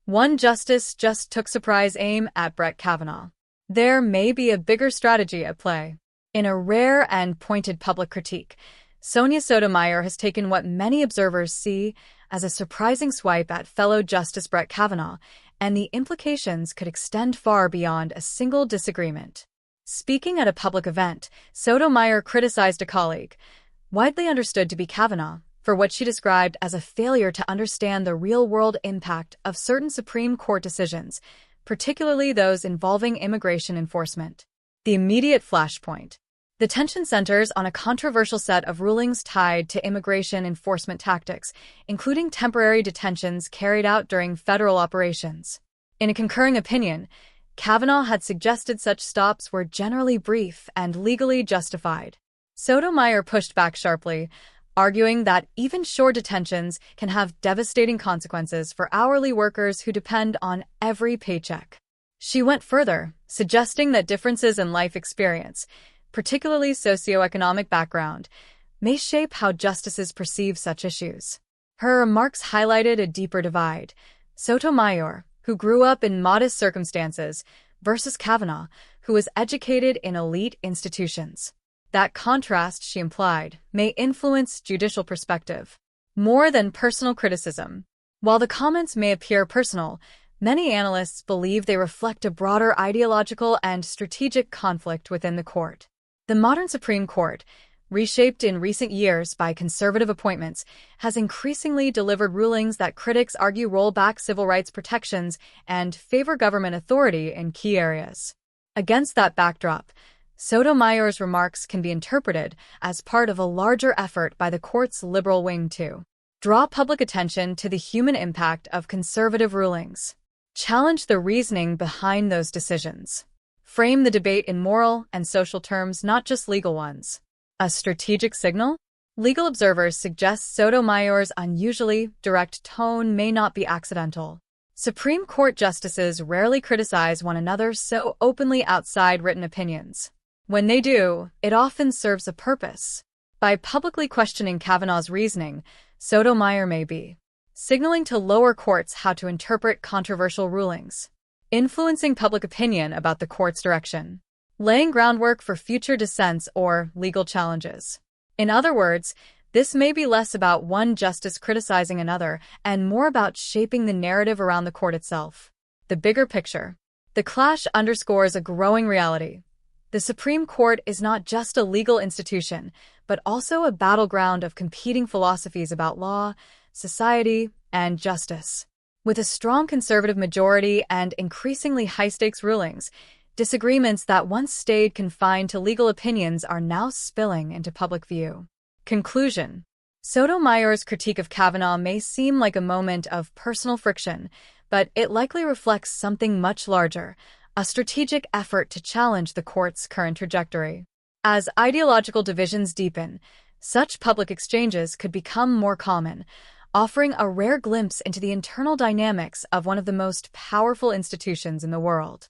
One justice just took surprise aim at Brett Kavanaugh. There may be a bigger strategy at play. In a rare and pointed public critique, Sonia Sotomayor has taken what many observers see as a surprising swipe at fellow Justice Brett Kavanaugh, and the implications could extend far beyond a single disagreement. Speaking at a public event, Sotomayor criticized a colleague, widely understood to be Kavanaugh, for what she described as a failure to understand the real-world impact of certain Supreme Court decisions, particularly those involving immigration enforcement. The immediate flashpoint. The tension centers on a controversial set of rulings tied to immigration enforcement tactics, including temporary detentions carried out during federal operations. In a concurring opinion, Kavanaugh had suggested such stops were generally brief and legally justified. Sotomayor pushed back sharply, arguing that even short detentions can have devastating consequences for hourly workers who depend on every paycheck. She went further, suggesting that differences in life experience, particularly socioeconomic background, may shape how justices perceive such issues. Her remarks highlighted a deeper divide. Sotomayor, who grew up in modest circumstances, versus Kavanaugh, who was educated in elite institutions. That contrast, she implied, may influence judicial perspective more than personal criticism. While the comments may appear personal, many analysts believe they reflect a broader ideological and strategic conflict within the court. The modern Supreme Court, reshaped in recent years by conservative appointments, has increasingly delivered rulings that critics argue roll back civil rights protections and favor government authority in key areas. Against that backdrop, Sotomayor's remarks can be interpreted as part of a larger effort by the court's liberal wing to draw public attention to the human impact of conservative rulings, challenge the reasoning behind those decisions, frame the debate in moral and social terms, not just legal ones. A strategic signal? Legal observers suggest Sotomayor's unusually direct tone may not be accidental. Supreme Court justices rarely criticize one another so openly outside written opinions. When they do, it often serves a purpose. By publicly questioning Kavanaugh's reasoning, Sotomayor may be signaling to lower courts how to interpret controversial rulings, influencing public opinion about the court's direction, laying groundwork for future dissents or legal challenges. In other words, this may be less about one justice criticizing another and more about shaping the narrative around the court itself. The bigger picture. The clash underscores a growing reality. The Supreme Court is not just a legal institution, but also a battleground of competing philosophies about law, society, and justice. With a strong conservative majority and increasingly high-stakes rulings, disagreements that once stayed confined to legal opinions are now spilling into public view. Conclusion. Sotomayor's critique of Kavanaugh may seem like a moment of personal friction, but it likely reflects something much larger, a strategic effort to challenge the court's current trajectory. As ideological divisions deepen, such public exchanges could become more common, offering a rare glimpse into the internal dynamics of one of the most powerful institutions in the world.